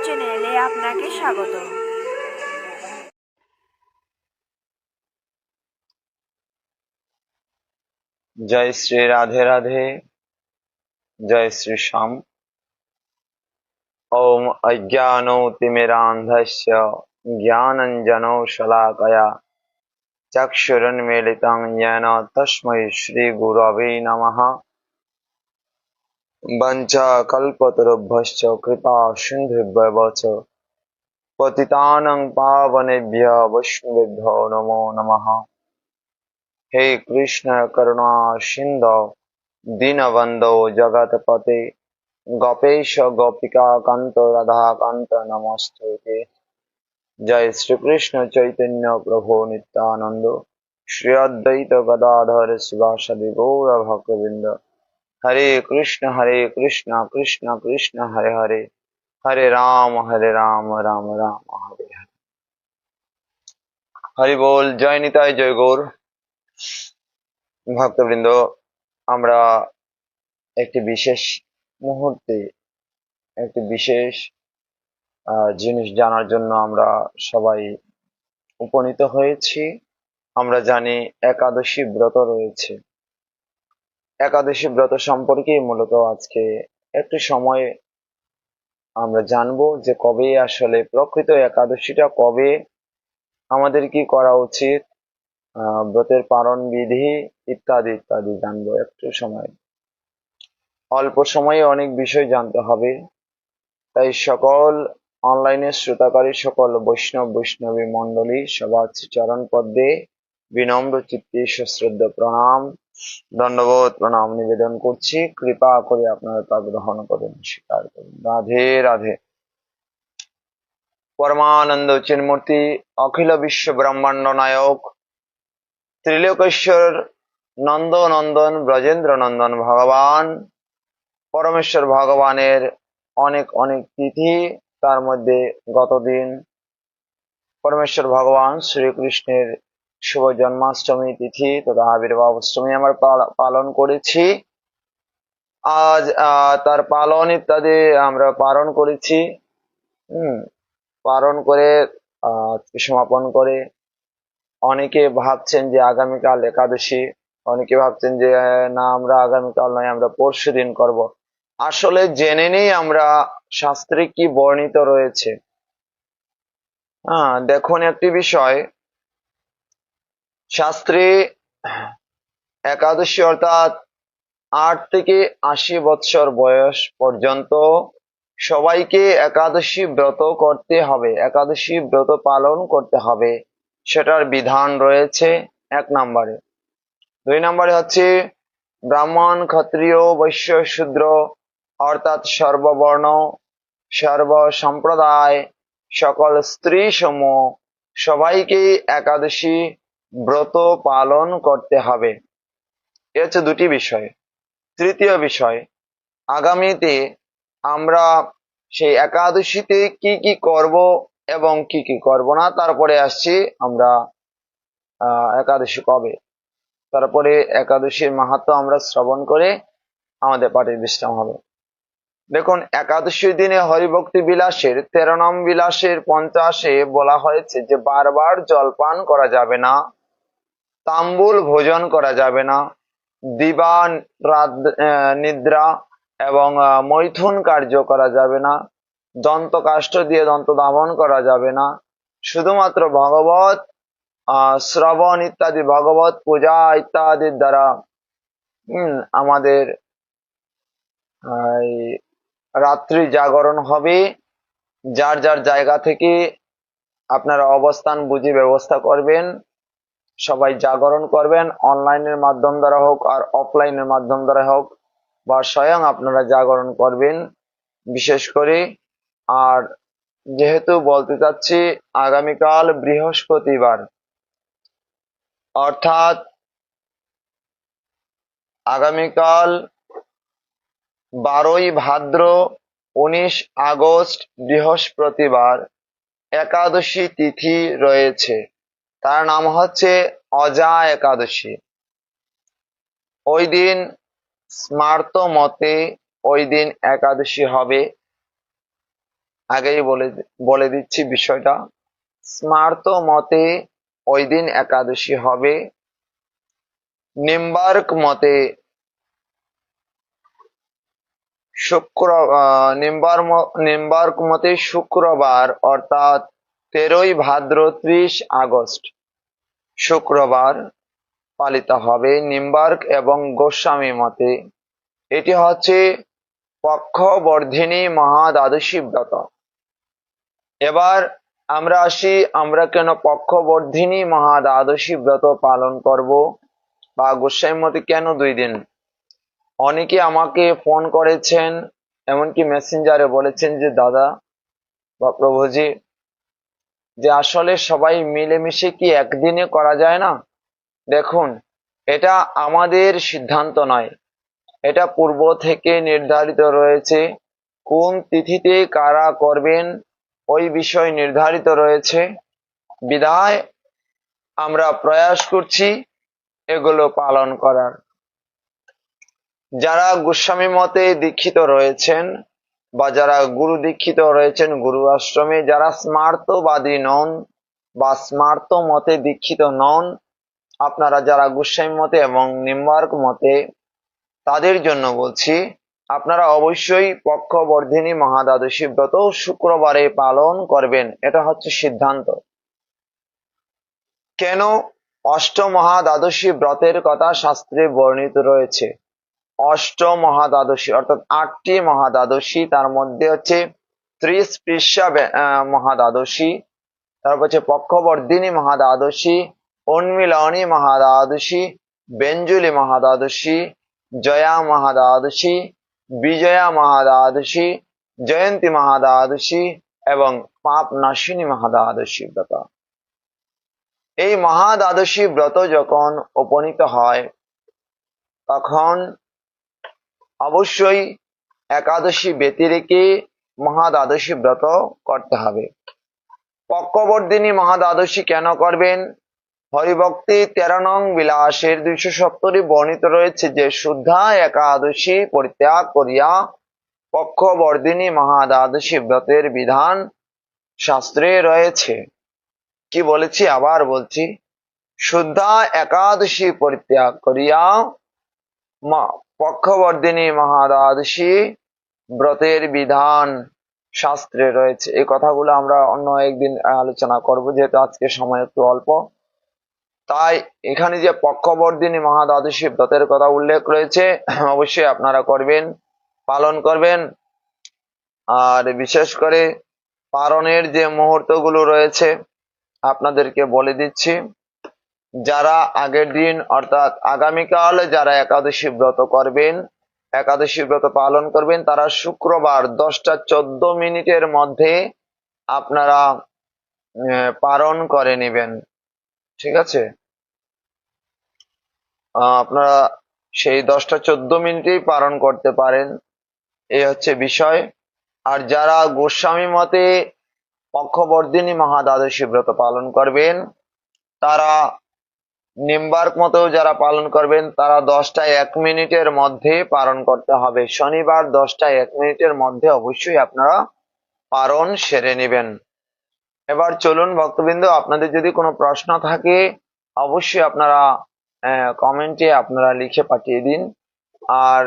চ্যানেলে আপনাকে স্বাগত। जय श्री राधे राधे। जय श्री श्याम। ओम अज्ञानोतिमिरान्धस्य ज्ञानञ्जनो शलाकया चक्षुरुन्मीलितं येन तस्मै श्रीगुरवे नमः। वञ्चाकल्पतरुभ्यश्च कृपा सिन्धुभ्यः च पतितानां पावनेभ्यो वैष्णवेभ्यो नमो नमः। हे कृष्ण करुणा सिन्धो दीनबन्धो जगत्पते गोपेश गोपिका कांत राधा कांत नमस्ते। जय श्री कृष्ण चैतन्य प्रभु नित्यानंद श्री अद्वैत गदाधर शिवासादि गौर भक्तवृंद। हरे कृष्ण कृष्ण कृष्ण हरे हरे, हरे राम राम राम हरे हरे। हरि बोल। जय निताय जय गौर ভক্তবৃন্দ, আমরা একটি বিশেষ মুহূর্তে একটি বিশেষ জিনিস জানার জন্য আমরা সবাই উপনীত হয়েছি। আমরা জানি একাদশী ব্রত রয়েছে। একাদশী ব্রত সম্পর্কে মূলত আজকে একটু সময় আমরা জানবো যে কবে আসলে প্রকৃত একাদশীটা কবে, আমাদের কি করা উচিত, ব্রতের পালন বিধি ইত্যাদি ইত্যাদি জানবো একটু সময়। অল্প সময়ে অনেক বিষয় জানতে হবে, তাই সকল অনলাইনে শ্রোতাকারী সকল বৈষ্ণবী মণ্ডলী সবার চরণ পদ্মে বিনম্র চিত্তে সশ্রদ্ধ প্রণাম দণ্ডবোধ প্রণাম নিবেদন করছি। কৃপা করে আপনারা তা গ্রহণ করুন, স্বীকার করুন। রাধে রাধে। পরমানন্দ চিন্মূর্তি অখিল বিশ্ব ব্রহ্মাণ্ড নায়ক ত্রিলোকেশ্বর নন্দ নন্দন ব্রজেন্দ্র নন্দন ভগবান পরমেশ্বর ভগবানের অনেক অনেক তিথি, তার মধ্যে গতদিন পরমেশ্বর ভগবান শ্রীকৃষ্ণের শুভ জন্মাষ্টমী তিথি তথা আবির্ভাব অষ্টমী আমরা পালন করেছি। আজ তার পালন ইত্যাদি আমরা পালন করেছি। পালন করে সমাপন করে অনেকে ভাবছেন যে আগামীকাল একাদশী, অনেকে ভাবছেন যে না আমরা আগামীকাল নয়, আমরা পরশু দিন করব। আসলে জেনে নেই আমরা শাস্ত্রে কি বর্ণিত রয়েছে। দেখুন একটি বিষয়, শাস্ত্রে একাদশী অর্থাৎ 8 থেকে 80 বছর বয়স পর্যন্ত সবাইকে একাদশী ব্রত করতে হবে, একাদশী ব্রত পালন করতে হবে, সেটার বিধান রয়েছে 1 নম্বরে। 2 নম্বরে হচ্ছে ব্রাহ্মণ ক্ষত্রিয় বৈশ্য শূদ্র অর্থাৎ সর্ববর্ণ সর্ব সম্প্রদায় সকল স্ত্রী সমূহ সবাইকে একাদশী ব্রত পালন করতে হবে। এ হচ্ছে 2টি বিষয়। তৃতীয় বিষয়, আগামীতে আমরা সেই একাদশীতে কি কি করব এবং কি কি করব না, তারপরে আসছি আমরা একাদশী কবে, তারপরে একাদশীর মাহাত্ম্য আমরা শ্রবণ করে আমাদের পাঠের বিশ্রাম হবে। দেখুন, একাদশীর দিনে হরিভক্তি বিলাসের 13 নং বিলাসের 50-এ বলা হয়েছে যে বারবার জলপান করা যাবে না, তাম্বুল ভোজন করা যাবে না, দিবা নিদ্রা এবং মৈথুন কার্য করা যাবে না, দন্ত কাষ্ঠ দিয়ে দন্ত ধাবন করা যাবে না, শুধুমাত্র ভগবত শ্রবণ ইত্যাদি ভগবত পূজা ইত্যাদির দ্বারা আমাদের রাত্রি জাগরণ হবে। যার যার জায়গা থেকে আপনারা অবস্থান বুঝে ব্যবস্থা করবেন, সবাই জাগরণ করবেন, অনলাইনের মাধ্যম দ্বারা হোক আর অফলাইনের মাধ্যম দ্বারা হোক, বা স্বয়ং আপনারা জাগরণ করবেন বিশেষ করে। আর যেহেতু বলতে চাচ্ছি আগামীকাল বৃহস্পতিবার, অর্থাৎ আগামীকাল 12ই ভাদ্র 19 আগস্ট বৃহস্পতিবার একাদশী তিথি রয়েছে, তার নাম হচ্ছে অজা একাদশী। ওই দিন স্মার্ত মতে ওই দিন একাদশী হবে। আগেই বলে দিচ্ছি বিষয়টা। স্মার্ত মতে ওই দিন একাদশী হবে। নিম্বার্ক মতে নিম্বার্ক মতে শুক্রবার অর্থাৎ 13ই ভাদ্র 30 আগস্ট শুক্রবার পালিত হবে। নিম্বার্ক এবং গোস্বামী মতে এটি হচ্ছে পক্ষবর্ধিনী মহাদ্বাদশী ব্রত। এবার আমরা আসি, আমরা কেন পক্ষবর্ধিনী মহাদ্বাদশী ব্রত পালন করব, বা গোস্বামী মতে কেন 2 দিন। অনেকে আমাকে ফোন করেছেন, এমনকি মেসেঞ্জারে বলেছেন যে দাদা বা প্রভুজি, যে আসলে সবাই মিলেমিশে কি একদিনে করা যায় না? দেখুন, এটা আমাদের সিদ্ধান্ত নয়, এটা পূর্ব থেকে নির্ধারিত রয়েছে। কোন তিথিতে কারা করবেন ওই বিষয় নির্ধারিত রয়েছে, বিধায় আমরা প্রয়াস করছি এগুলো পালন করার। যারা গোস্বামী মতে দীক্ষিত রয়েছেন বা যারা গুরু দীক্ষিত রয়েছেন গুরু আশ্রমে, যারা স্মার্তবাদী নন বা স্মার্ত মতে দীক্ষিত নন, আপনারা যারা গোস্বামী মতে এবং নিম্বার্ক মতে, তাদের জন্য বলছি আপনারা অবশ্যই পক্ষবর্ধিনী মহাদ্বাদশী ব্রত শুক্রবারে পালন করবেন। এটা হচ্ছে সিদ্ধান্ত। কেন? অষ্টমহাদ্বাদশী ব্রতের কথা শাস্ত্রে বর্ণিত রয়েছে। অষ্টমহাদ্বাদশী অর্থাৎ 8টি মহাদ্বাদশী, তার মধ্যে হচ্ছে ত্রিস্পৃশা মহাদ্বাদশী, তারপর হচ্ছে পক্ষবর্ধিনী মহাদ্বাদশী, উন্মিলনী মহাদ্বাদশী, বেঞ্জুলি মহাদ্বাদশী, জয়া মহাদ্বাদশী, বিজয়া মহাদ্বাদশী, জয়ন্তী মহাদ্বাদশী এবং পাপ নাশিনী মহাদ্বাদশী ব্রত। এই মহাদ্বাদশী ব্রত যখন উপনীত হয় তখন অবশ্যই একাদশী ব্যতি রেখে মহাদ্বাদশী ব্রত করতে হবে। পক্ষবর্ধিনী মহাদ্বাদশী কেন করবেন? হরিভক্তি 13 নং বিলাসের 270 বর্ণিত রয়েছে যে শুদ্ধা একাদশী পরিত্যাগ করিয়া পক্ষবর্ধিনী মহাদ্বাদশী ব্রতের বিধান শাস্ত্রে রয়েছে। কি বলেছি? আবার বলছি, শুদ্ধা একাদশী পরিত্যাগ করিয়া পক্ষবর্ধিনী মহাদ্বাদশী ব্রতের বিধান শাস্ত্রে রয়েছে। এই কথাগুলো আমরা অন্য একদিন আলোচনা করব, যেহেতু আজকে সময় একটু অল্প। তাই এখানে যে পক্ষবর্ধিনী মহাদ্বাদশী ব্রতের কথা উল্লেখ রয়েছে, অবশ্যই আপনারা করবেন, পালন করবেন। আর বিশেষ করে পালনের যে মুহূর্তগুলো রয়েছে আপনাদেরকে বলে দিচ্ছি। যারা আগের দিন অর্থাৎ আগামীকাল যারা একাদশী ব্রত করবেন, একাদশী ব্রত পালন করবেন, তারা শুক্রবার 10:14 মধ্যে আপনারা পালন করে নেবেন। ঠিক আছে? আপনারা সেই 10:14 পালন করতে পারেন, এই হচ্ছে বিষয়। আর যারা গোস্বামী মতে পক্ষবর্ধিনী মহাদ্বাদশী ব্রত পালন করবেন, তারা নিম্বার্ক মতেও যারা পালন করবেন, তারা 10:01 মধ্যে পালন করতে হবে। শনিবার 10:01 মধ্যে অবশ্যই আপনারা পালন সেরে নেবেন। এবার চলুন ভক্তবৃন্দ, আপনাদের যদি কোনো প্রশ্ন থাকে অবশ্যই আপনারা কমেন্টে আপনারা লিখে পাঠিয়ে দিন। আর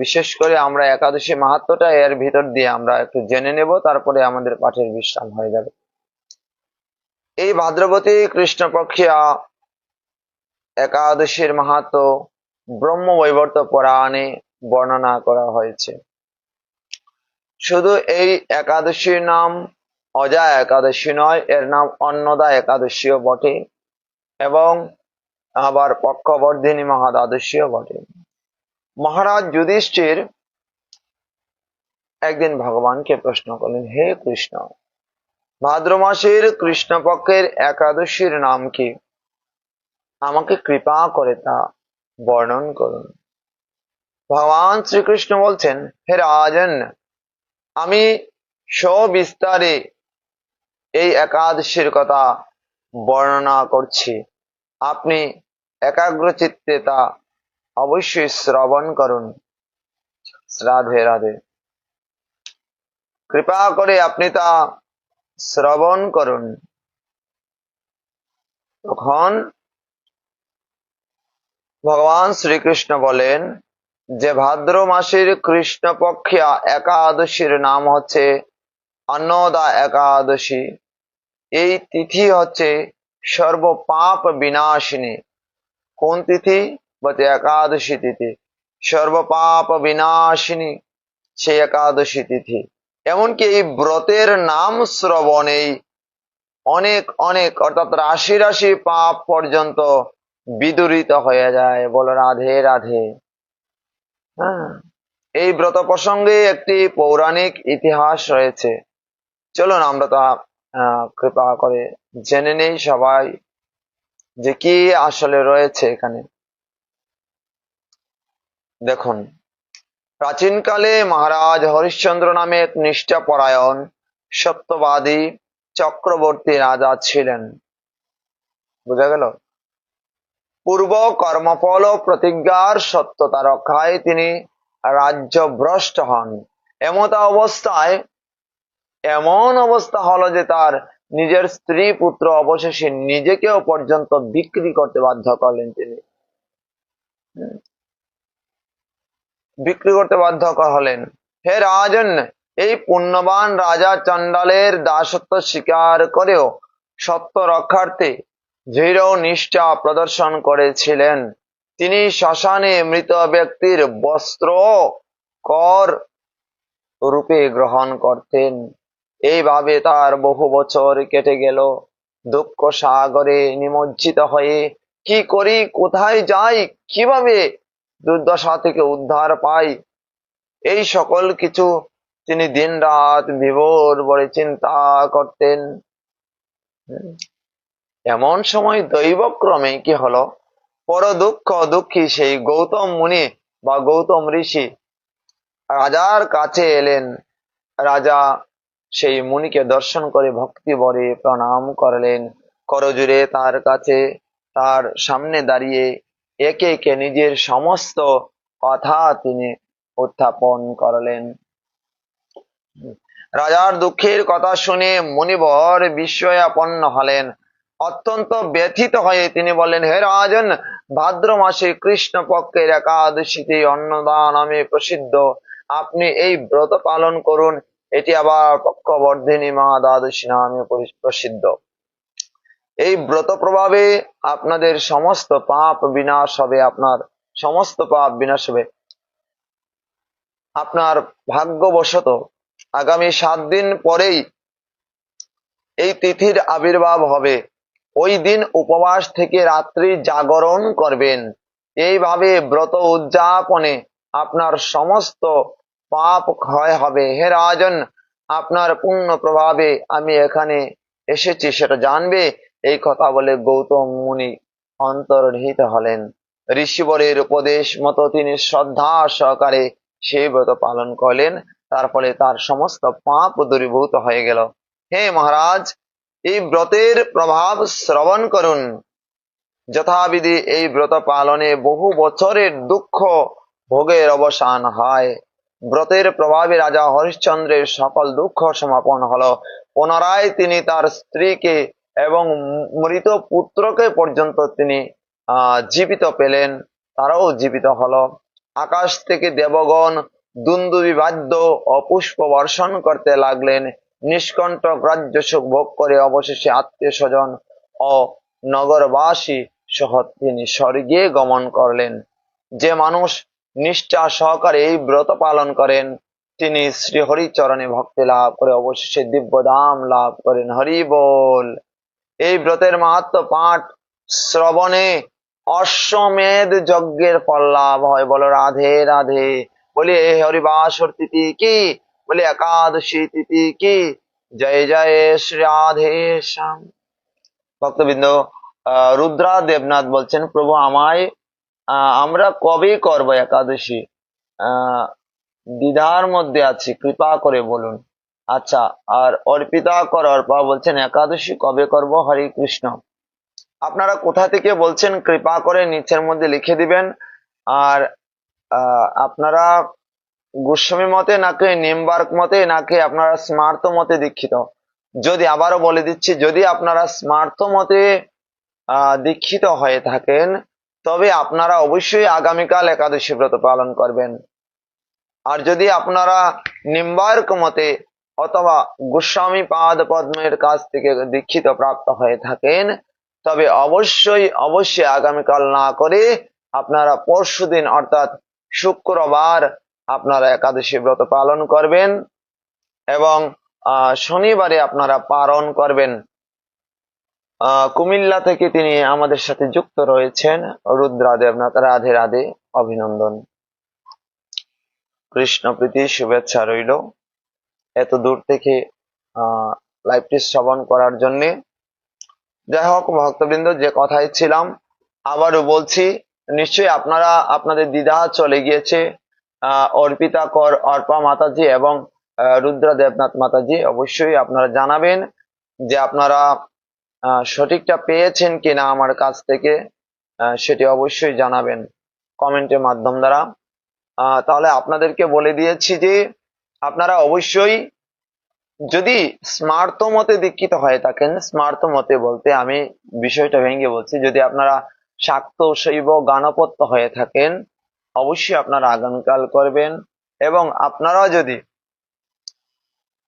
বিশেষ করে আমরা একাদশী মাহাত্ম্যটা এর ভিতর দিয়ে আমরা একটু জেনে নেব, তারপরে আমাদের পাঠের বিশ্রাম হয়ে যাবে। এই ভাদ্রবতী কৃষ্ণপক্ষিয়া একাদশীর মাহাত্ম্য ব্রহ্মবৈবর্ত পুরাণে বর্ণনা করা হয়েছে। শুধু এই একাদশীর নাম অজা একাদশী নয়, এর নাম অন্নদা একাদশীও বটে এবং আবার পক্ষবর্ধিনী মহাদ্বাদশীও বটে। মহারাজ যুধিষ্ঠির একদিন ভগবানকে প্রশ্ন করলেন, হে কৃষ্ণ, ভাদ্র মাসের কৃষ্ণপক্ষের একাদশীর নাম কি? আমাকে কৃপা করে তা বর্ণন করুন। ভগবান শ্রীকৃষ্ণ বলছেন, হে রাজন, আমি সবিস্তারে এই একাদশীর কথা বর্ণনা করছি, আপনি একাগ্র চিত্তে তা অবশ্যই শ্রবণ করুন। রাধে রাধে। কৃপা করে আপনি তা শ্রবণ করুন। তখন ভগবান শ্রীকৃষ্ণ বলেন যে ভাদ্র মাসের কৃষ্ণপক্ষিয়া একাদশীর নাম হচ্ছে অন্নদা একাদশী। এই তিথি হচ্ছে সর্ব পাপ বিনাশিনী। কোন তিথি? বলতে একাদশী তিথি, সর্ব পাপ বিনাশিনী সেই একাদশী তিথি। এমনকি এই ব্রতের নাম শ্রবণেই অনেক অনেক অর্থাৎ রাশি রাশি পাপ পর্যন্ত বিদূরিত হয়ে যায়। বলো রাধে রাধে। হ্যাঁ, এই ব্রত প্রসঙ্গে একটি পৌরাণিক ইতিহাস রয়েছে। চলুন আমরা তা কৃপা করে জেনে নেই সবাই যে কি আসলে রয়েছে এখানে। দেখুন, প্রাচীনকালে মহারাজ হরিশ্চন্দ্র নামে এক নিষ্ঠাপরায়ণ সত্যবাদী চক্রবর্তী রাজা ছিলেন। বুঝা গেল? পূর্ব কর্মফল ও প্রতিজ্ঞার সত্যতা রক্ষায় তিনি রাজ্যভ্রষ্ট হন। এমন অবস্থা হলো যে তার নিজের স্ত্রী পুত্র অবশেষে নিজেকেও পর্যন্ত বিক্রি করতে বাধ্য করলেন। তিনি বিক্রি করতে বাধ্য হলেন। হে রাজন, এই পুণ্যবান রাজা চণ্ডালের দাসত্ব স্বীকার করেও সত্য রক্ষার্থে দৃঢ় নিষ্ঠা প্রদর্শন করেছিলেন। তিনি শ্মশানে মৃত ব্যক্তির বস্ত্র কর রূপে গ্রহণ করতেন। এইভাবে তার বহু বছর কেটে গেল। দুঃখ সাগরে নিমজ্জিত হয়ে কি করি, কোথায় যাই, কিভাবে দুর্দশা থেকে উদ্ধার পাই, এই সকল কিছু তিনি দিন রাত বিভোর বলে চিন্তা করতেন। এমন সময় দৈবক্রমে কি হলো, পর দুঃখী সেই গৌতম মুনি বা গৌতম ঋষি রাজার কাছে এলেন। রাজা সেই মুনিকে দর্শন করে ভক্তি ভরে প্রণাম করলেন। করজুড়ে তার কাছে, তার সামনে দাঁড়িয়ে একে একে নিজের সমস্ত কথা তিনি উত্থাপন করলেন। রাজার দুঃখের কথা শুনে মুনিবর বিস্ময়াপন্ন হলেন। অত্যন্ত ব্যথিত হয়ে তিনি বললেন, হে রাজন, ভাদ্র মাসে কৃষ্ণ পক্ষের একাদশীতে অন্নদা নামে প্রসিদ্ধ। আপনি এই ব্রত পালন করুন। এটি আবার পক্ষবর্ধিনী মা দ্বাদশী নামে প্রসিদ্ধ। এই ব্রত প্রভাবে আপনাদের সমস্ত পাপ বিনাশ হবে। আপনার সমস্ত পাপ বিনাশ হবে। আপনার ভাগ্যবশত আগামী 7 দিন পরেই এই তিথির আবির্ভাব হবে। ওই দিন উপবাস থেকে রাত্রি জাগরণ করবেন। এইভাবে ব্রত উদযাপনে আপনার সমস্ত পাপ ক্ষয় হবে। হে রাজন, আপনার পুণ্য প্রভাবে আমি এখানে এসেছি সেটা জানবে। এই কথা বলে গৌতম মুনি অন্তর্হিত হলেন। ঋষিবরের উপদেশ মতো তিনি শ্রদ্ধা সহকারে সেই ব্রত পালন করলেন। তার ফলে তার সমস্ত পাপ দূরীভূত হয়ে গেল। হে মহারাজ, এই ব্রতের প্রভাব শ্রবণ করুন। যথাবিধি এই ব্রত পালনে বহু বছরের দুঃখ ভোগের অবসান হয়। ব্রতের প্রভাবে রাজা হরিশ্চন্দ্রের সকল দুঃখ সমাপন হলো। পুনরায় তিনি তার স্ত্রীকে এবং মৃত পুত্রকে পর্যন্ত তিনি জীবিত পেলেন। তারাও জীবিত হলো। আকাশ থেকে দেবগণ দুন্দুবি বাদ্য ও পুষ্প বর্ষণ করতে লাগলেন। নিষ্কণ্টক রাজ্য সুখ ভোগ করে অবশেষে আত্মীয় স্বজন ও নগরবাসী সহ তিনি স্বর্গে গমন করলেন। যে মানুষ নিষ্ঠা সহকারে এই ব্রত পালন করেন তিনি শ্রী হরি চরণে ভক্তি লাভ করে অবশেষে দিব্য ধাম লাভ করেন। হরি বল। এই ব্রতের মাহাত্ম্য পাঠ শ্রবণে অশ্বমেধ যজ্ঞের ফল লাভ হয়। বলো রাধে রাধে। বলি হরিবাসর তিথি কি, বলি একাদশী তিথি কি। জয় জয় শ্রী রাধে শ্যাম। ভক্তবৃন্দ, রুদ্রা দেবনাথ বলছেন, প্রভু আমায় আমরা কবে করব একাদশী? দ্বিধার মধ্যে আছি, কৃপা করে বলুন। আচ্ছা, আর অর্পিতা কর অর্পা বলছেন একাদশী কবে করব? হরে কৃষ্ণ। আপনারা কোথা থেকে বলছেন কৃপা করে নিচের মধ্যে লিখে দিবেন। আর আপনারা গোস্বামী মতে নাকি নিম্বার্ক মতে নাকি আপনারা স্মার্ত মতে দীক্ষিত? যদি আবারও বলে দিচ্ছি, যদি আপনারা স্মার্ত মতে দীক্ষিত হয়ে থাকেন তবে আপনারা অবশ্যই আগামীকাল একাদশী ব্রত পালন করবেন। আর যদি আপনারা নিম্বার্ক মতে অথবা গোস্বামী পাদ পদ্মের কাছ থেকে দীক্ষিত প্রাপ্ত হয়ে থাকেন তবে অবশ্যই অবশ্যই আগামীকাল না করে আপনারা পরশুদিন অর্থাৎ শুক্রবার আপনারা একাদশী ব্রত পালন করবেন এবং শনিবারে আপনারা পালন করবেন। কুমিল্লা থেকে তিনি আমাদের সাথে যুক্ত রয়েছেন রুদ্রা দেবনাথ। রাধে রাধে, অভিনন্দন, কৃষ্ণ প্রীতি, শুভেচ্ছা রইল এত দূর থেকে লাইভটি শ্রবণ করার জন্য। যাই হোক ভক্তবৃন্দ, যে কথাই ছিলাম আবারও বলছি, নিশ্চয়ই আপনারা আপনাদের দ্বিধা চলে গিয়েছে। অর্পিতা কর অর্পা মাতাজি এবং রুদ্রা দেবনাথ মাতাজি, অবশ্যই আপনারা জানাবেন যে আপনারা সঠিকটা পেয়েছেন কিনা আমার কাছ থেকে, সেটি অবশ্যই জানাবেন কমেন্টের মাধ্যম দ্বারা। তাহলে আপনাদেরকে বলে দিয়েছি যে আপনারা অবশ্যই যদি স্মার্ত মতে দীক্ষিত হয়ে থাকেন, স্মার্ত মতে বলতে আমি বিষয়টা ভেঙে বলছি, যদি আপনারা শাক্ত শৈব গানপত্য হয়ে থাকেন অবশ্যই আপনারা আগামীকাল করবেন। এবং আপনারা যদি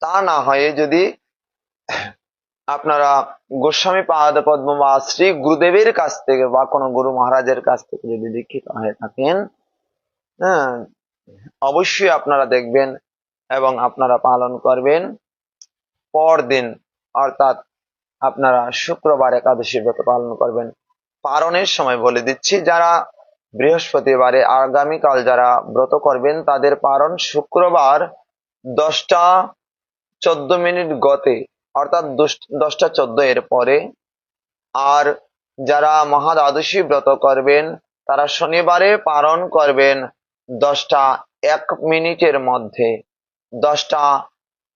তা না হয়ে যদি আপনারা গোস্বামী পাদ পদ্ম বা শ্রী গুরুদেবের কাছ থেকে বা কোনো গুরু মহারাজের কাছ থেকে যদি দীক্ষিত হয়ে থাকেন, হ্যাঁ, অবশ্যই আপনারা দেখবেন এবং আপনারা পালন করবেন। পরদিন অর্থাৎ আপনারা শুক্রবার একাদশী ব্রত পালন করবেন। পালনের সময় বলে দিচ্ছি, যারা বৃহস্পতিবারে আগামীকাল যারা ব্রত করবেন তাদের পালন শুক্রবার 10টা 14 গতে অর্থাৎ 10টা 14 এর পরে। আর যারা মহাদ্বাদশী ব্রত করবেন তারা শনিবারে পালন করবেন 10টা 1 মধ্যে। 10টা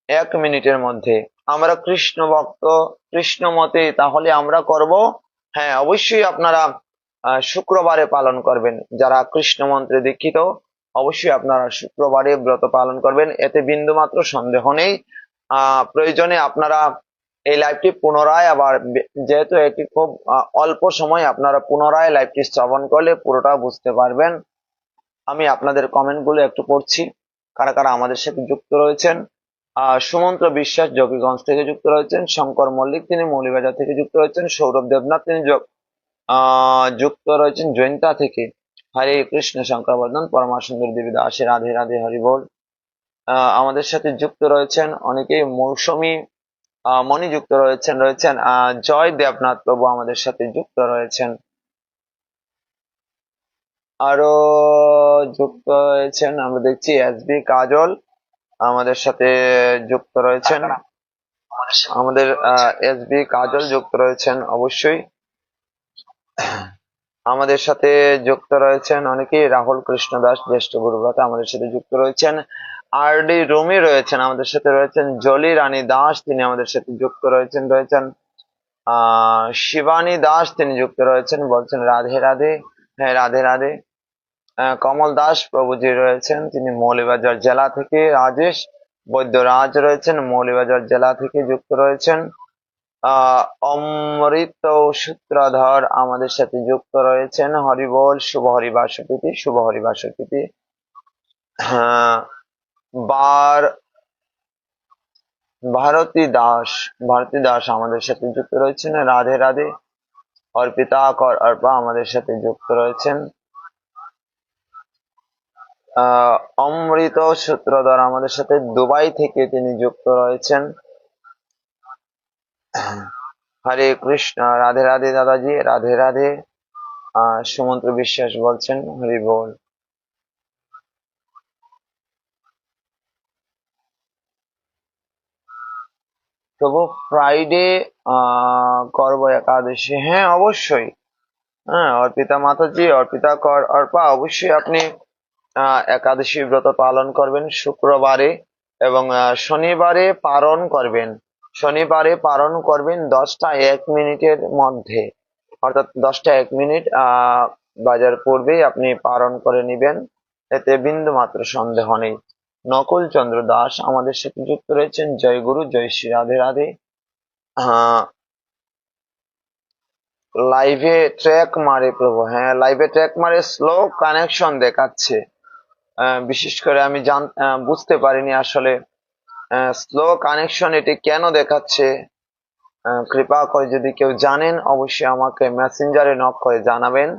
1 মধ্যে। আমরা কৃষ্ণ ভক্ত, কৃষ্ণ মতে, তাহলে আমরা করব, হ্যাঁ অবশ্যই আপনারা শুক্রবারে পালন করবেন। যারা কৃষ্ণ মন্ত্রে দীক্ষিত অবশ্যই আপনারা শুক্রবারে ব্রত পালন করবেন, এতে বিন্দুমাত্র সন্দেহ নেই। প্রয়োজনে আপনারা এই লাইভটি পুনরায় আবার, যেহেতু এটি খুব অল্প সময়, আপনারা পুনরায় লাইভটি শ্রবণ করলে পুরোটা বুঝতে পারবেন। আমি আপনাদের কমেন্ট গুলো একটু পড়ছি, কারা কারা আমাদের সাথে যুক্ত রয়েছেন। সুমন্ত্র বিশ্বাস জকিগঞ্জ থেকে যুক্ত রয়েছেন। শঙ্কর মল্লিক তিনি মৌলিবাজার থেকে যুক্ত রয়েছেন। সৌরভ দেবনাথ তিনি যুক্ত রয়েছেন জৈন্তা থেকে। হরে কৃষ্ণ, শঙ্কর বর্ধন, পরমা সুন্দর দেবী দাসী, রাধে রাধে, হরি বল। আমাদের সাথে যুক্ত রয়েছেন অনেকেই। মৌসুমী মণি যুক্ত রয়েছেন জয় দেবনাথ প্রভু আমাদের সাথে যুক্ত রয়েছেন। আরো যুক্ত রয়েছেন আমরা দেখছি এসবি কাজল আমাদের সাথে যুক্ত রয়েছেন। আমাদের এসবি কাজল যুক্ত রয়েছেন অবশ্যই। আমাদের সাথে যুক্ত রয়েছেন অনেকেই। রাহুল কৃষ্ণ দাস জ্যেষ্ঠ গুরুব্রতা আমাদের সাথে যুক্ত রয়েছেন। আর ডি রুমি রয়েছেন আমাদের সাথে। রয়েছেন জলি রানী দাস, তিনি আমাদের সাথে যুক্ত রয়েছেন। শিবানী দাস তিনি যুক্ত রয়েছেন, বলছেন রাধে রাধে। হ্যাঁ রাধে রাধে। কমল দাস প্রভুজি রয়েছেন, তিনি মৌলিবাজার জেলা থেকে। রাজেশ বৈদ্যরাজ রয়েছেন, মৌলিবাজার জেলা থেকে যুক্ত রয়েছেন। অমৃত সূত্রধর আমাদের সাথে যুক্ত রয়েছেন। হরিবোল, শুভ হরিবাসপ্রীতি, শুভ হরিবাসপ্রীতি। ভারতী দাস আমাদের সাথে যুক্ত রয়েছেন। রাধে রাধে। অর্পিতা কর অর্পা আমাদের সাথে যুক্ত রয়েছেন। অমৃত সূত্রধর আমাদের সাথে দুবাই থেকে তিনি যুক্ত রয়েছেন। হরে কৃষ্ণ, রাধে রাধে দাদাজি, রাধে রাধে। সুমন্ত্র বিশ্বাস বলছেন হরি বল। তবু ফ্রাইডে করবো একাদশী, হ্যাঁ অবশ্যই। হ্যাঁ অর্পিতা মাতাজি, অর্পিতা কর অর্পা, অবশ্যই আপনি একাদশী ব্রত পালন করবেন শুক্রবারে এবং শনিবারে পালন করবেন। শনিবারে পালন করবেন 10টা 1 মধ্যে, অর্থাৎ 10টা 1 বাজার পূর্বেই আপনি পালন করে নেবেন, এতে বিন্দু মাত্র সন্দেহ নেই। নকুল চন্দ্র দাস আমাদের সাথে যুক্ত রয়েছেন। জয় গুরু, জয় শ্রী রাধে রাধে। লাইভে ট্র্যাক মারে প্রভু, হ্যাঁ লাইভে ট্র্যাক মারে, স্লো কানেকশন দেখাচ্ছে। বিশেষ করে আমি বুঝতে পারিনি আসলে স্লো কানেকশন এটি কেন দেখাচ্ছে। কৃপা করে যদি কেউ জানেন অবশ্যই আমাকে মেসেঞ্জারে নক করে জানাবেন।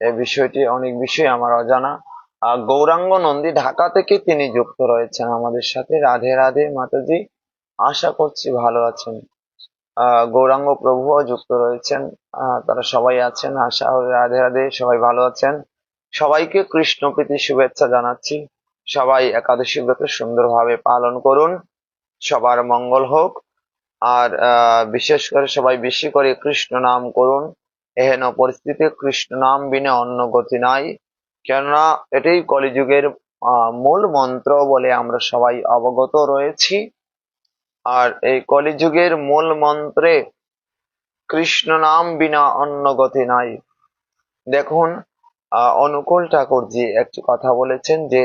এই বিষয়টি অনেক বিষয় আমার অজানা। গৌরাঙ্গ নন্দী ঢাকা থেকে তিনি যুক্ত রয়েছেন আমাদের সাথে। রাধে রাধে মাতাজি, আশা করছি ভালো আছেন। গৌরাঙ্গ প্রভুও যুক্ত রয়েছেন। তারা সবাই আছেন, আশা করি রাধে রাধে সবাই ভালো আছেন। সবাইকে কৃষ্ণ প্রীতি শুভেচ্ছা জানাচ্ছি। সবাই একাদশী ব্রত সুন্দরভাবে পালন করুন, সবার মঙ্গল হোক। আর বিশেষ করে সবাই বেশি করে কৃষ্ণ নাম করুন। এহেন পরিস্থিতিতে কৃষ্ণ নাম বিনা অন্য গতি নাই, কেননা এটাই কলিযুগের মূল মন্ত্র বলে আমরা সবাই অবগত রয়েছি। আর এই কলিযুগের মূল মন্ত্রে কৃষ্ণ নাম বিনা অন্য গতি নাই। দেখুন, অনুকূল ঠাকুরজি একটি কথা বলেছেন যে,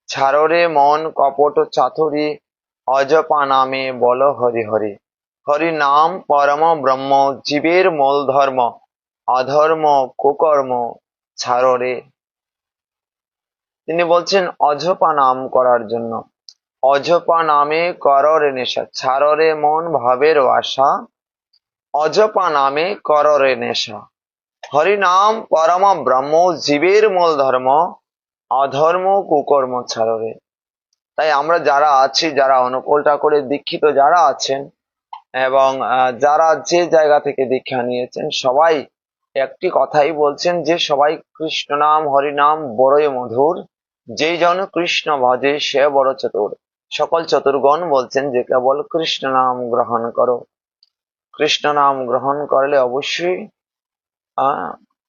ছাড়ো রে মন কপট চাতুরি, অজপা নামে বল হরি হরি। হরি নাম পরম ব্রহ্ম, জীবের মূল ধর্ম, অধর্ম কুকর্ম ছাড়ো রে। তিনি বলছেন অজপা নাম করার জন্য। অজপা নামে করো রে নেশা, ছাড়ো রে মন ভাবের আশা, অজপা নামে করো রে নেশা। হরি নাম পরম ব্রহ্ম, জীবের মূল ধর্ম, অধর্ম কুকর্ম ছাড়ো রে। তাই আমরা যারা আছি, যারা অনুকূল ঠাকুরের দীক্ষিত যারা আছেন, এবং যারা যে জায়গা থেকে দীক্ষা নিয়েছেন, সবাই একটি কথাই বলছেন যে সবাই কৃষ্ণ নাম হরি নাম বড়ই মধুর, যেই জন কৃষ্ণ ভজে সে বড় চতুর। সকল চতুর্গণ বলছেন যে কেবল কৃষ্ণ নাম গ্রহণ করো। কৃষ্ণ নাম গ্রহণ করলে অবশ্যই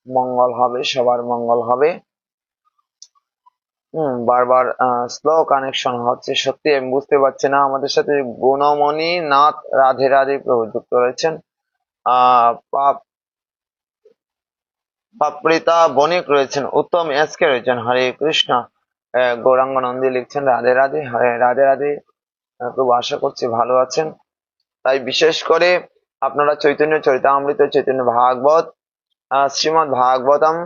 মঙ্গল হবে, সবার মঙ্গল হবে। বারবার স্লো কানেকশন হচ্ছে, সত্যি আমি বুঝতে পারছি না। আমাদের সাথে গুণমণি নাথ রাধে রাধে প্রভু যুক্ত রয়েছেন। পাপড়িতা বণিক রয়েছেন, উত্তম এসকে রয়েছেন, হরে কৃষ্ণ। গৌরাঙ্গ নন্দী লিখছেন রাধে রাধে, হরে রাধে রাধে। প্রভু আশা করছি ভালো আছেন। তাই বিশেষ করে আপনারা চৈতন্য চরিতামৃত, চৈতন্য ভাগবত, শ্রীমৎ ভাগবতম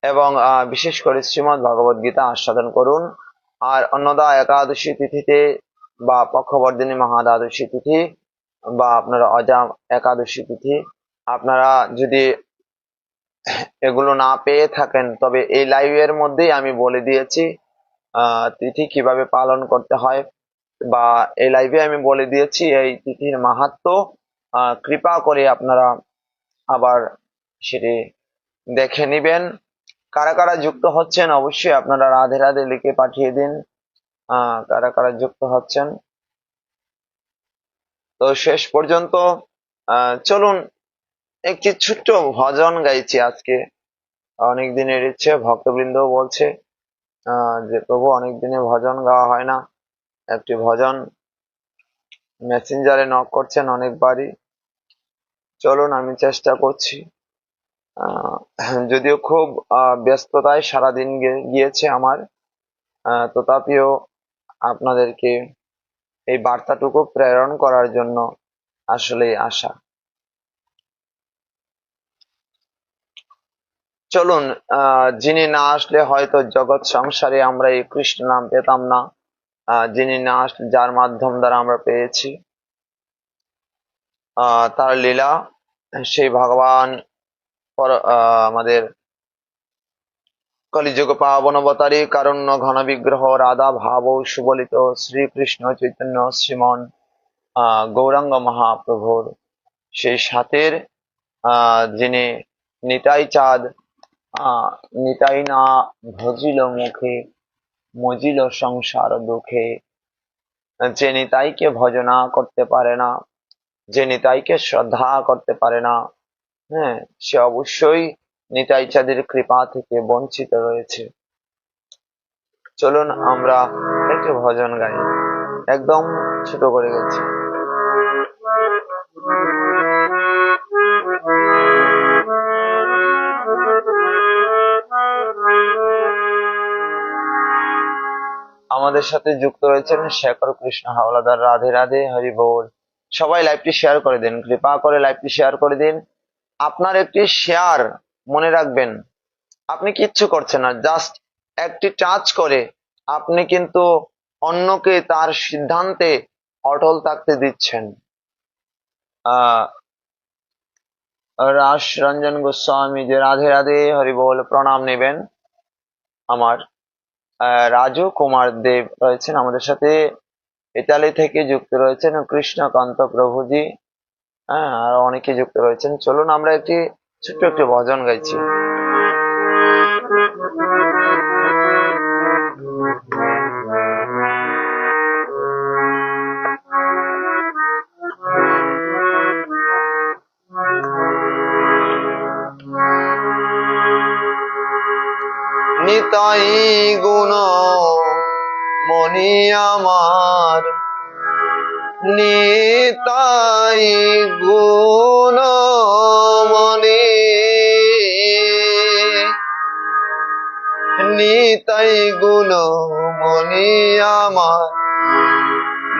এবং বিশেষ করে শ্রীমৎ ভগবত গীতা আস্বাদন করুন। আর অন্নদা একাদশী তিথিতে বা পক্ষবর্ধিনী মহাদ্বাদশী তিথি বা আপনারা অজা একাদশী তিথি, আপনারা যদি এগুলো না পেয়ে থাকেন তবে এই লাইভের মধ্যেই আমি বলে দিয়েছি তিথি কিভাবে পালন করতে হয়, বা এই লাইভে আমি বলে দিয়েছি এই তিথির মাহাত্ম্য। কৃপা করে আপনারা আবার সেটি দেখে নিবেন। কারা কারা যুক্ত হচ্ছেন অবশ্যই আপনারা রাধে রাধে লিখে পাঠিয়ে দিন। কারা কারা যুক্ত হচ্ছেন। তো শেষ পর্যন্ত চলুন একটি ছোট্ট ভজন গাইছি আজকে। অনেক দিনের ইচ্ছে, ভক্তবৃন্দ বলছে যে প্রভু অনেক দিনে ভজন গাওয়া হয় না। একটি ভজন মেসেঞ্জারে নক করছেন অনেকবারই। চলুন আমি চেষ্টা করছি। যদিও খুব ব্যস্ততায় সারাদিন গিয়েছে আমার, তথাপিও আপনাদেরকে এই বার্তাটুকু প্রেরণ করার জন্য আসলেই আশা। চলুন, যিনি না আসলে হয়তো জগৎ সংসারে আমরা এই কৃষ্ণ নাম পেতাম না। যিনি না আসলে, যার মাধ্যম দ্বারা আমরা পেয়েছি তার লীলা, সেই ভগবান আমাদের কলিযুগ পাবন অবতারী কারণ্য ঘন বিগ্রহ রাধা ভাব সুবলিত শ্রীকৃষ্ণ চৈতন্য শ্রীমন গৌরাঙ্গ মহাপ্রভুর সেই সাথের যিনি নিতাই চাঁদ, নিতাই না ভজিল মুখে, মজিল সংসার দুঃখে। যে নিতাইকে ভজনা করতে পারে না, যে নিতাইকে শ্রদ্ধা করতে পারে না, হ্যাঁ, সে অবশ্যই নিতাই চাঁদের কৃপা থেকে বঞ্চিত রয়েছে। চলুন আমরা একটু ভজন গাই, একদম ছোট করে গেছি। আমাদের সাথে যুক্ত রয়েছেন শেখর কৃষ্ণ হাওলাদার। রাধে রাধে, হরি বল। সবাই লাইভটি শেয়ার করে দিন, কৃপা করে লাইভটি শেয়ার করে দিন। আপনার একটি শেয়ার, মনে রাখবেন আপনি কিচ্ছু করছেন না, জাস্ট একটি টাচ করে আপনি কিন্তু অন্যকে তার সিদ্ধান্তে অটল থাকতে দিচ্ছেন। রাস রঞ্জন গোস্বামী যে রাধে রাধে, হরি বল, প্রণাম নেবেন। আমার রাজু কুমার দেব রয়েছেন আমাদের সাথে, ইতালি থেকে যুক্ত রয়েছেন কৃষ্ণকান্ত প্রভুজি। হ্যাঁ, আর অনেকে যুক্ত রয়েছেন। চলুন আমরা একটি ছোট্ট একটি ভজন গাইছি। নিতাই গুণ মনি আমার, নিতাই গুণ মনি, নিতাই গুণ মনি আমার,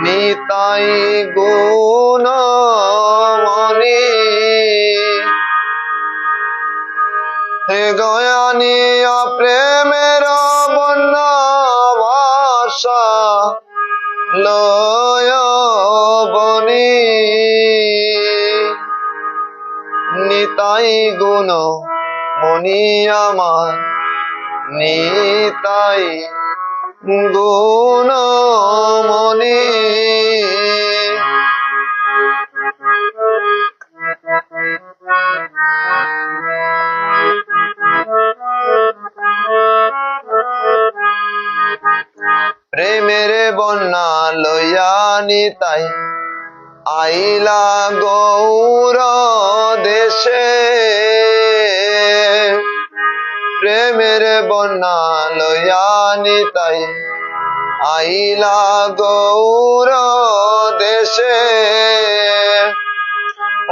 নিতাই গুণ মনি। হে গয়ানিয়া প্রেমের বন্যা ভাষা লয় বনি, নিতাই গুণ মনি আমার, নিতাই গুণ মনি। প্রেমের বন্যা লইয়া নিতাই আইলা গৌর দেশে, প্রেমের বন্যা লইয়া নিতাই আইলা গৌর দেশে।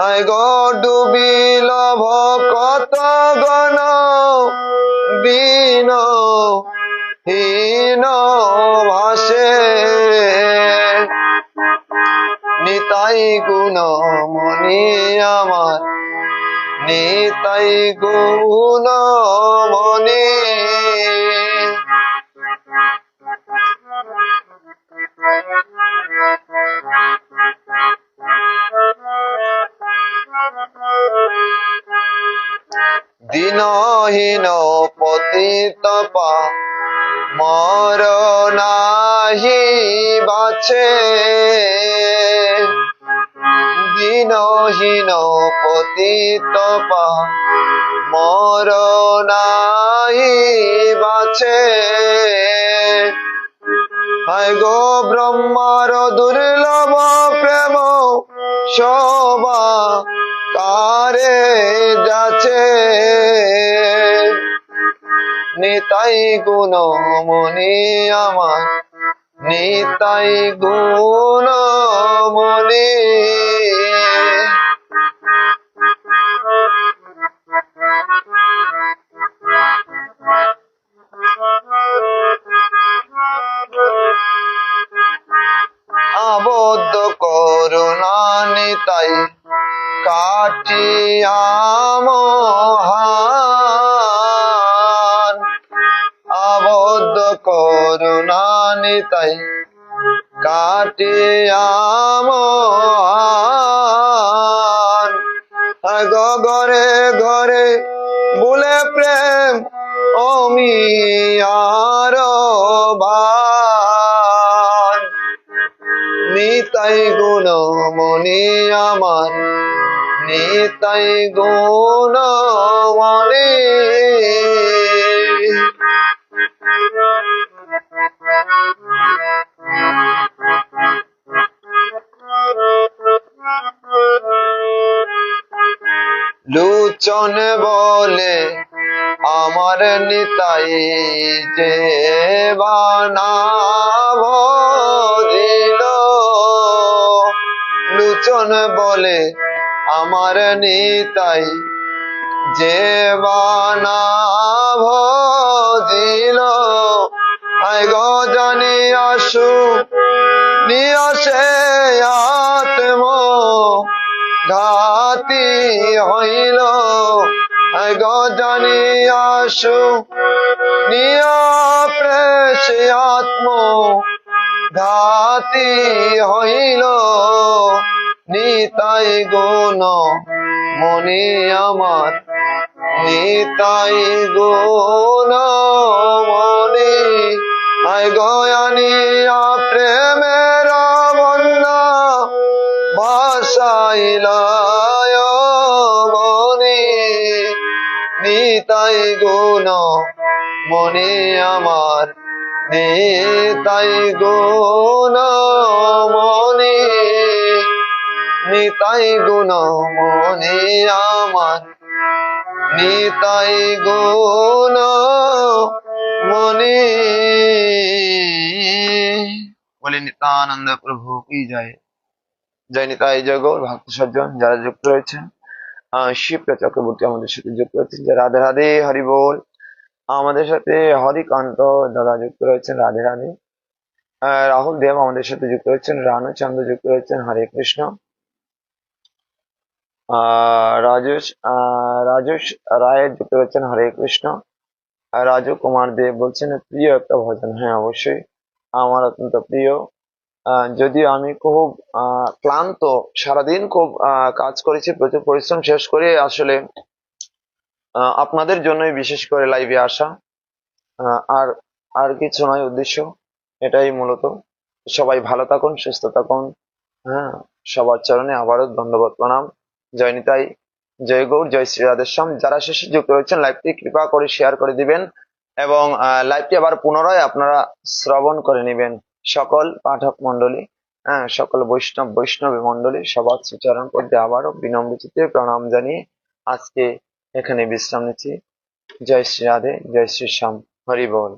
আই গো ডুবিল ভকত গণ বিন হীন ভাসে, নিতাই গুণ মনি আমার, নিতাই গুণ মনি। দিনহীন পতিত মর নাহি বাছে, দিনহীন পতিত মর নাহি বাছে। হায় গো ব্রহ্মার দুর্লভ প্রেম শোভা কারে যাচ্ছে, নিতাই গুণ মনি আমার, নিতাই গুণ মনি। আবদ্ধ করুণা নিতাই কাটিয়া মহান, আবদ্ধ করুণা নিতাই কাটিয়া মহান। ঘরে ঘরে বলে প্রেম অমিয়ার ভান, নিতাই গুণ মনি আমার, নিতাই গুণ মনি। লুচন বলে আমার নিতাই যে বানাব দিল, লুচন বলে আমার নিতাই যে বানাব দিল। হায় গো জানি আসু নিয়সে আত্ম ঘাতি হইল, হায় গো জানি আসু নিয় প্রেসে আত্ম ঘাতি হইল, নিতাই গুণ মনি আমার, নিতাই গুণ মনি, হায় গয়ানিয়া প্রেমের বন্যা ভাসাইলায় মনি, নিতাই গুণ মনি আমার, নিতাই গুণ মনি, নিতাই গুণ মনি আমার, নিতাই গুণ মনি। বলে নিত্যানন্দ প্রভু কি জয়। জয় নিতাই জয় গৌর ভক্ত সজ্জন যারা যুক্ত রয়েছেন, শিবপ্রিয়া চক্রবর্তী আমাদের সাথে যুক্ত রয়েছেন, যে রাধে রাধে হরি বল। আমাদের সাথে হরিকান্ত দাদা যুক্ত রয়েছেন, রাধে রাধে। রাহুল দেব আমাদের সাথে যুক্ত রয়েছেন, রানু চন্দ্র যুক্ত রয়েছেন, হরে কৃষ্ণ। রাজেশ রায় যুক্ত রয়েছেন, হরে কৃষ্ণ। রাজু কুমার দেব বলছেন প্রিয় একটা ভজন, হ্যাঁ অবশ্যই আমার অত্যন্ত প্রিয়। যদিও আমি খুব ক্লান্ত, সারাদিন খুব কাজ করেছি, প্রচুর পরিশ্রম শেষ করে আসলে আপনাদের জন্যই বিশেষ করে লাইভে আসা, আর আর কিছু নয়, উদ্দেশ্য এটাই মূলত। সবাই ভালো থাকুন, সুস্থ থাকুন, হ্যাঁ সবার চরণে আবারও ধন্যবাদ প্রণাম। জয় নিতাই জয় গৌর, জয় শ্রী রাধেশ্যাম। যারা শেষে যুক্ত রয়েছেন লাইভটি কৃপা করে শেয়ার করে দিবেন এবং লাইভটি আবার পুনরায় আপনারা শ্রবণ করে নেবেন। সকল পাঠক মন্ডলী, হ্যাঁ সকল বৈষ্ণবী মন্ডলী সবার শ্রীচরণ পদ্মে আবারও বিনম্র চিত্তে প্রণাম জানিয়ে আজকে এখানে বিশ্রাম নিচ্ছি। জয় শ্রী রাধে, জয় শ্রী শ্যাম, হরি বল।